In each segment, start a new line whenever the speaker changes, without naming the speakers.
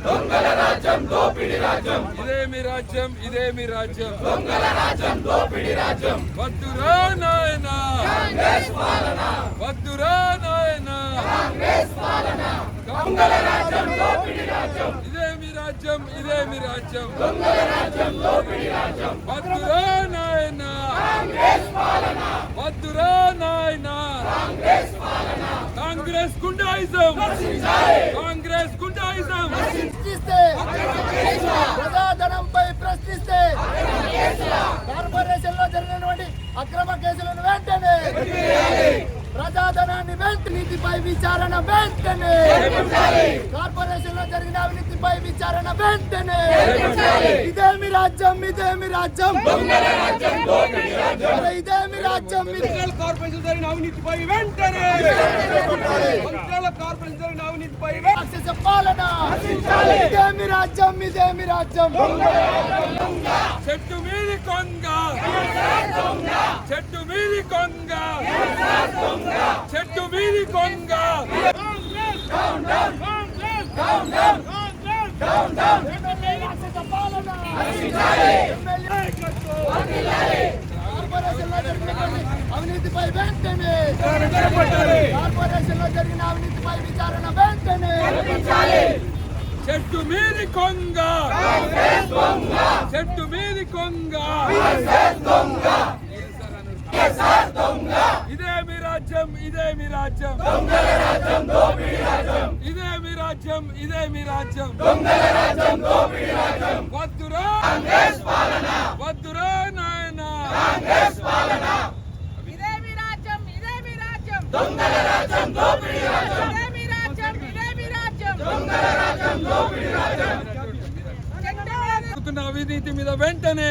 దొంగల రాజ్యం దోపిడి రాజ్యం
ఇదేమి రాజ్యం ఇదేమి రాజ్యం
దొంగల రాజ్యం దోపిడి రాజ్యం
వద్దురా నాయనా
కాంగ్రెస్ పాలన
వద్దురా నాయనా
కాంగ్రెస్ పాలన దొంగల రాజ్యం దోపిడి రాజ్యం
ఇదేమి రాజ్యం ఇదేమి రాజ్యం
దొంగల రాజ్యం దోపిడి రాజ్యం
వద్దురా నాయనా
కాంగ్రెస్ పాలన
వద్దురా నాయనా
కాంగ్రెస్ పాలన
కాంగ్రెస్ గుండాయిజం
నశించాలి
కాంగ్రెస్ గుండాయిజం
ప్రశ్నిస్తే ప్రజాధనంపై ప్రశ్నిస్తే కార్పొరేషన్ లో జరిగినటువంటి అక్రమ కేసులను వెంటనే ప్రజాధనాన్ని నీతిపై విచారణ వెంటనే కార్పొరేషన్ లో జరిగిన అవినీతిపై విచారణ వెంటనే ఇదేమి రాజ్యం ఇదేమి రాజ్యం ఇదేమి రాజ్యం
కార్పొరేషన్ జరిగిన అవినీతిపై వెంటనే కార్పొరేషన్ జరిగిన అవినీతిపై
రాక్షస పాలన ఇదేమి రాజ్యం ఇదేమి రాజ్యం
చెట్టు మీది కొంగ చెట్టు మీది కొంగ చెట్టు మీది కొంగ
రాక్షస పాలన కార్పొరేషన్ లో జరిగినటువంటి అవినీతిపై వెంటనే కార్పొరేషన్ లో జరిగిన అవినీతిపై విచారణ వెంటనే
చెట్టు మీది కొంగ చెట్టు మీది కొంగ ఇదేమి రాజ్యం ఇదేమి రాజ్యం ఇదేమి రాజ్యం ఇదేమి రాజ్యం వద్దురా వద్దురా నాయనా
ఇదేమి రాజ్యం ఇదేమి రాజ్యం
దొంగల రాజ్యం దోపిడి రాజ్యం
ఇదేమి రాజ్యం ఇదేమి రాజ్యం
జరుగుతున్న అవినీతి మీద వెంటనే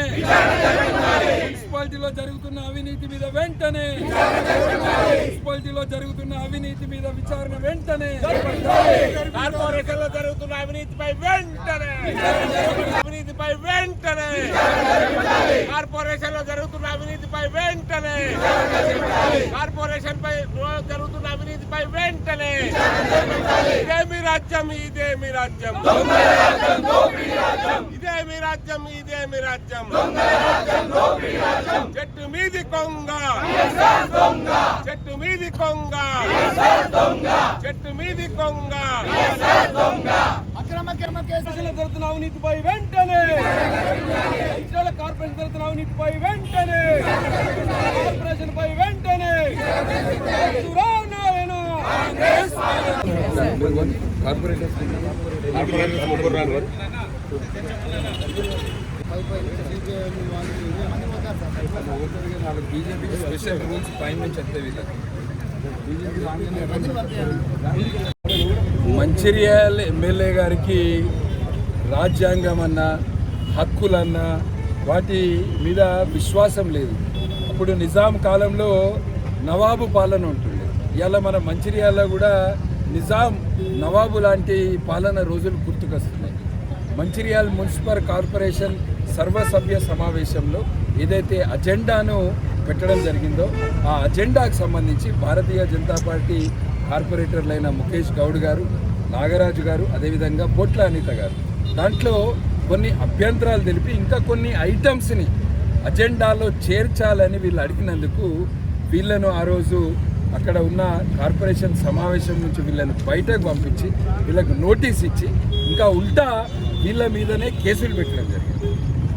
మున్సిపాలిటీలో జరుగుతున్న అవినీతి మీద వెంటనే మున్సిపాలిటీలో జరుగుతున్న అవినీతి మీద విచారణ వెంటనే కార్పొరేషన్ లో జరుగుతున్న అవినీతిపై వెంటనే అవినీతిపై వెంటనే కార్పొరేషన్ లో జరుగుతున్న అవినీతిపై వెంటనే కార్పొరేషన్ పై జరుగుతున్న అవినీతిపై వెంటనే ఇదేమి రాజ్యం ఇదేమి రాజ్యం ఇదేమి రాజ్యం ఇదేమి రాజ్యం చెట్టు మీది కొంగ చెట్టు మీది కొంగ చెట్టు మీది కొంగ
అక్రమ కేసులు
జరుగుతున్న అవినీతిపై వెంటనే కార్పొరేషన్ జరుగుతున్న అవినీతిపై వెంటనే కార్పొరేషన్ పై వెంటనే బీజేపీ స్పెషల్ రూల్స్ పైన నుంచి మంచిర్యాల ఎమ్మెల్యే గారికి రాజ్యాంగం అన్నా హక్కులన్నా వాటి మీద విశ్వాసం లేదు. అప్పుడు నిజాం కాలంలో నవాబు పాలన ఉంటుంది. ఇవాళ మన మంచిర్యాలలో కూడా నిజాం నవాబు లాంటి పాలన రోజులు గుర్తుకొస్తున్నాయి. మంచిర్యాల మున్సిపల్ కార్పొరేషన్ సర్వసభ్య సమావేశంలో ఏదైతే అజెండాను పెట్టడం జరిగిందో ఆ అజెండాకు సంబంధించి భారతీయ జనతా పార్టీ కార్పొరేటర్లైన ముఖేష్ గౌడ్ గారు, నాగరాజు గారు, అదేవిధంగా బొట్ల అనిత గారు దాంట్లో కొన్ని అభ్యంతరాలు తెలిపి ఇంకా కొన్ని ఐటమ్స్ని అజెండాలో చేర్చాలని వీళ్ళు అడిగినందుకు వీళ్ళను ఆ రోజు అక్కడ ఉన్న కార్పొరేషన్ సమావేశం నుంచి వీళ్ళని బయటకు పంపించి వీళ్ళకు నోటీస్ ఇచ్చి ఇంకా ఉల్టా వీళ్ళ మీదనే కేసులు పెట్టడం జరిగింది.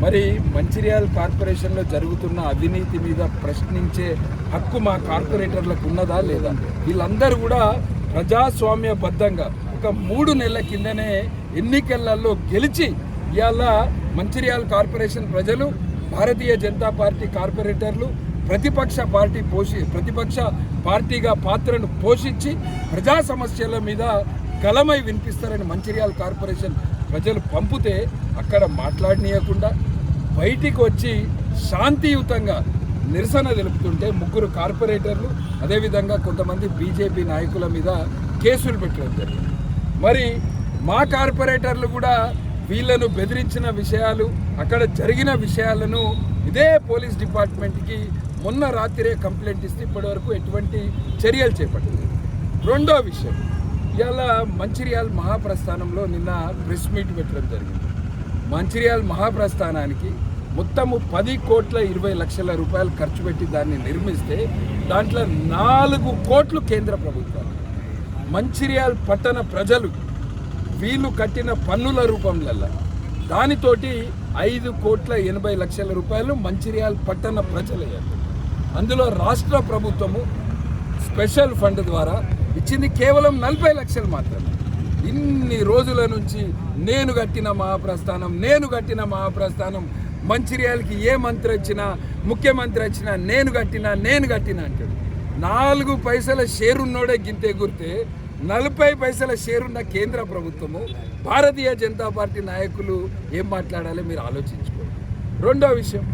మరి మంచిర్యాల కార్పొరేషన్లో జరుగుతున్న అవినీతి మీద ప్రశ్నించే హక్కు మా కార్పొరేటర్లకు ఉన్నదా లేదా? వీళ్ళందరూ కూడా ప్రజాస్వామ్యబద్ధంగా ఒక 3 నెలల కిందనే ఎన్నికలలో గెలిచి ఇవాళ మంచిర్యాల కార్పొరేషన్ ప్రజలు భారతీయ జనతా పార్టీ కార్పొరేటర్లు ప్రతిపక్ష పార్టీగా పాత్రను పోషించి ప్రజా సమస్యల మీద గలమై వినిపిస్తారని మంచిర్యాల కార్పొరేషన్ ప్రజలు పంపితే అక్కడ మాట్లాడనీయకుండా బయటికి వచ్చి శాంతియుతంగా నిరసన తెలుపుతుంటే 3 కార్పొరేటర్లు అదేవిధంగా కొంతమంది బీజేపీ నాయకుల మీద కేసులు పెట్టడం జరిగింది. మరి మా కార్పొరేటర్లు కూడా వీళ్ళను బెదిరించిన విషయాలు, అక్కడ జరిగిన విషయాలను ఇదే పోలీస్ డిపార్ట్మెంట్కి మొన్న రాత్రే కంప్లైంట్ ఇస్తే ఇప్పటివరకు ఎటువంటి చర్యలు చేపట్టలేదు. రెండో విషయం, ఇవాళ మంచిర్యాల మహాప్రస్థానంలో నిన్న ప్రెస్ మీట్ పెట్టడం జరిగింది. మంచిర్యాల మహాప్రస్థానానికి మొత్తము 10,20,00,000 రూపాయలు ఖర్చు పెట్టి దాన్ని నిర్మిస్తే దాంట్లో 4 కోట్లు కేంద్ర ప్రభుత్వం. మంచిర్యాల పట్టణ ప్రజలు వీళ్ళు కట్టిన పన్నుల రూపంలో దానితోటి 5,80,00,000 రూపాయలు మంచిర్యాల పట్టణ ప్రజలయ్యారు. అందులో రాష్ట్ర ప్రభుత్వము స్పెషల్ ఫండ్ ద్వారా ఇచ్చింది కేవలం 40 లక్షలు మాత్రమే. ఇన్ని రోజుల నుంచి నేను కట్టిన మహాప్రస్థానం మంచిర్యాలకి ఏ మంత్రి వచ్చినా ముఖ్యమంత్రి వచ్చినా నేను కట్టినా అంటాడు. 4 పైసల షేరున్నోడే గింతే గుర్తే 40 పైసల షేరున్న కేంద్ర ప్రభుత్వము భారతీయ జనతా పార్టీ నాయకులు ఏం మాట్లాడాలి మీరు ఆలోచించుకోండి. రెండో విషయం,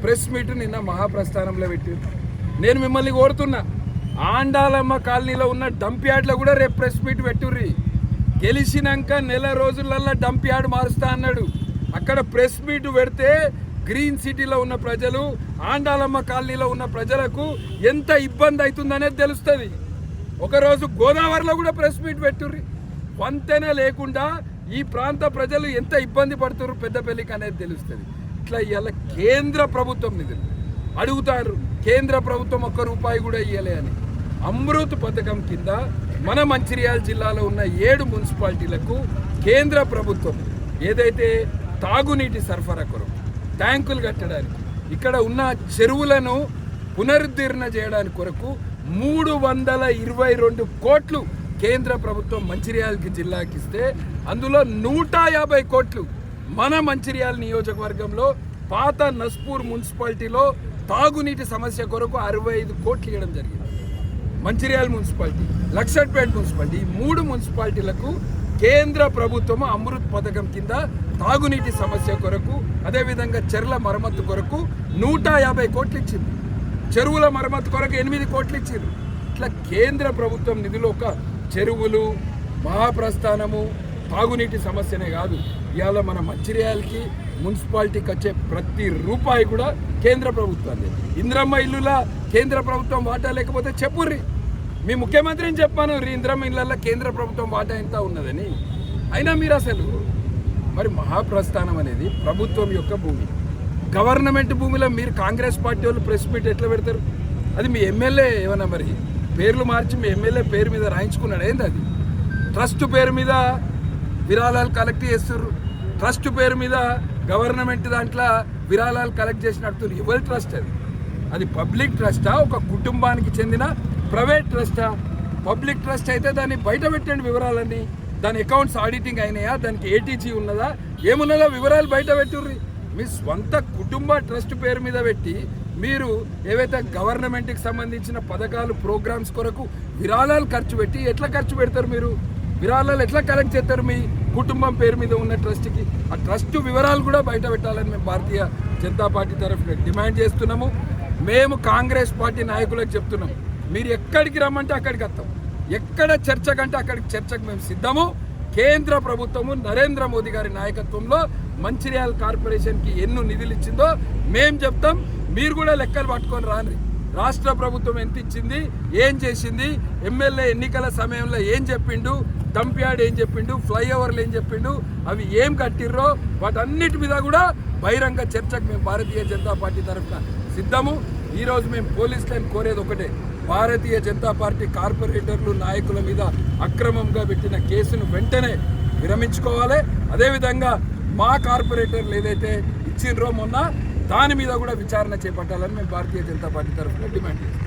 ప్రెస్ మీట్ నిన్న మహాప్రస్థానంలో పెట్టారు. నేను మిమ్మల్ని కోరుతున్నా, ఆండాలమ్మ కాలనీలో ఉన్న డంప్ యార్డ్లో కూడా రేపు ప్రెస్ మీట్ పెట్టుర్రి. గెలిచినాక నెల రోజులల్లో డంప్ యార్డ్ మారుస్తా అన్నాడు. అక్కడ ప్రెస్ మీట్ పెడితే గ్రీన్ సిటీలో ఉన్న ప్రజలు, ఆండాలమ్మ కాలనీలో ఉన్న ప్రజలకు ఎంత ఇబ్బంది అవుతుందనేది తెలుస్తుంది. ఒకరోజు గోదావరిలో కూడా ప్రెస్ మీట్ పెట్టుర్రి. వంతెన లేకుండా ఈ ప్రాంత ప్రజలు ఎంత ఇబ్బంది పడుతున్నారు పెద్దపల్లికి అనేది తెలుస్తుంది. ఇట్లా ఇవాళ కేంద్ర ప్రభుత్వం నిధులు అడుగుతారు, కేంద్ర ప్రభుత్వం ₹1 కూడా ఇవ్వలే అని. అమృత్ పథకం కింద మన మంచిర్యాల జిల్లాలో ఉన్న 7 మున్సిపాలిటీలకు కేంద్ర ప్రభుత్వం ఏదైతే తాగునీటి సరఫరా కొరకు ట్యాంకులు కట్టడానికి, ఇక్కడ ఉన్న చెరువులను పునరుద్ధరణ చేయడానికి కొరకు 322 కోట్లు కేంద్ర ప్రభుత్వం మంచిర్యాల జిల్లాకి ఇస్తే అందులో 150 కోట్లు మన మంచిర్యాల నియోజకవర్గంలో పాత నస్పూర్ మున్సిపాలిటీలో తాగునీటి సమస్య కొరకు 65 కోట్లు ఇవ్వడం జరిగింది. మంచిర్యాల మున్సిపాలిటీ, లక్షట్పేట మున్సిపాలిటీ, ఈ 3 మున్సిపాలిటీలకు కేంద్ర ప్రభుత్వం అమృత్ పథకం కింద తాగునీటి సమస్య కొరకు, అదేవిధంగా చెరువుల మరమ్మతు కొరకు 150 కోట్లు ఇచ్చింది. చెరువుల మరమ్మతు కొరకు 8 కోట్లు ఇచ్చింది. ఇట్లా కేంద్ర ప్రభుత్వం నిధులు ఒక చెరువులు, మహాప్రస్థానము, తాగునీటి సమస్యనే కాదు, ఇవాళ మన మంచిర్యాలకి మున్సిపాలిటీకి వచ్చే ప్రతి రూపాయి కూడా కేంద్ర ప్రభుత్వాన్ని. ఇంద్రమ్మ ఇల్లుల కేంద్ర ప్రభుత్వం వాటా లేకపోతే చెప్పుర్రి. మీ ముఖ్యమంత్రిని చెప్పాను ఇంద్రమ్మ ఇళ్ళల్లో కేంద్ర ప్రభుత్వం వాటా ఎంత ఉన్నదని. అయినా మీరు అసలు మరి మహాప్రస్థానం అనేది ప్రభుత్వం యొక్క భూమి, గవర్నమెంట్ భూమిలో మీరు కాంగ్రెస్ పార్టీ వాళ్ళు ప్రెస్ మీట్ ఎట్లా పెడతారు? అది మీ ఎమ్మెల్యే ఏమన్నా మరి పేర్లు మార్చి మీ ఎమ్మెల్యే పేరు మీద రాయించుకున్నాడు ఏంది? అది ట్రస్ట్ పేరు మీద విరాళాలు కలెక్ట్ చేస్తుర్రు, ట్రస్ట్ పేరు మీద గవర్నమెంట్ దాంట్లో విరాళాలు కలెక్ట్ చేసి నడుతున్నారు. ఎవరి ట్రస్ట్ అది? అది పబ్లిక్ ట్రస్టా, ఒక కుటుంబానికి చెందిన ప్రైవేట్ ట్రస్టా? పబ్లిక్ ట్రస్ట్ అయితే దాన్ని బయట పెట్టండి వివరాలన్నీ. దాని అకౌంట్స్ ఆడిటింగ్ అయినాయా, దానికి ఏటీజీ ఉన్నదా, ఏమున్నదో వివరాలు బయట పెట్టుర్రి. మీ స్వంత కుటుంబ ట్రస్ట్ పేరు మీద పెట్టి మీరు ఏవైతే గవర్నమెంట్కి సంబంధించిన పథకాలు ప్రోగ్రామ్స్ కొరకు విరాళాలు ఖర్చు పెట్టి ఎట్లా ఖర్చు పెడతారు? మీరు విరాళాలు ఎట్లా కలెక్ట్ చేస్తారు మీ కుటుంబం పేరు మీద ఉన్న ట్రస్ట్కి? ఆ ట్రస్ట్ వివరాలు కూడా బయట పెట్టాలని మేము భారతీయ జనతా పార్టీ తరఫున డిమాండ్ చేస్తున్నాము. మేము కాంగ్రెస్ పార్టీ నాయకులకు చెప్తున్నాం, మీరు ఎక్కడికి రమ్మంటే అక్కడికి వస్తాం, ఎక్కడ చర్చ కంటే అక్కడికి చర్చకు మేము సిద్ధము. కేంద్ర ప్రభుత్వము నరేంద్ర మోదీ గారి నాయకత్వంలో మంచిర్యాల కార్పొరేషన్కి ఎన్నో నిధులు ఇచ్చిందో మేము చెప్తాం. మీరు కూడా లెక్కలు పట్టుకొని రాండి. రాష్ట్ర ప్రభుత్వం ఎంత ఇచ్చింది, ఏం చేసింది, ఎమ్మెల్యే ఎన్నికల సమయంలో ఏం చెప్పిండు, డంప్ యార్డ్ ఏం చెప్పిండు, ఫ్లైఓవర్లు ఏం చెప్పిండు, అవి ఏం కట్టిర్రో వాటన్నిటి మీద కూడా బహిరంగ చర్చకు మేము భారతీయ జనతా పార్టీ తరఫున సిద్ధము. ఈరోజు మేము పోలీసులను కోరేది ఒకటే, భారతీయ జనతా పార్టీ కార్పొరేటర్లు నాయకుల మీద అక్రమంగా పెట్టిన కేసును వెంటనే విరమించుకోవాలి. అదేవిధంగా మా కార్పొరేటర్లు ఏదైతే ఇచ్చిండ్రో మొన్న దాని మీద కూడా విచారణ చేపట్టాలని మేము భారతీయ జనతా పార్టీ తరఫున డిమాండ్ చేస్తాం.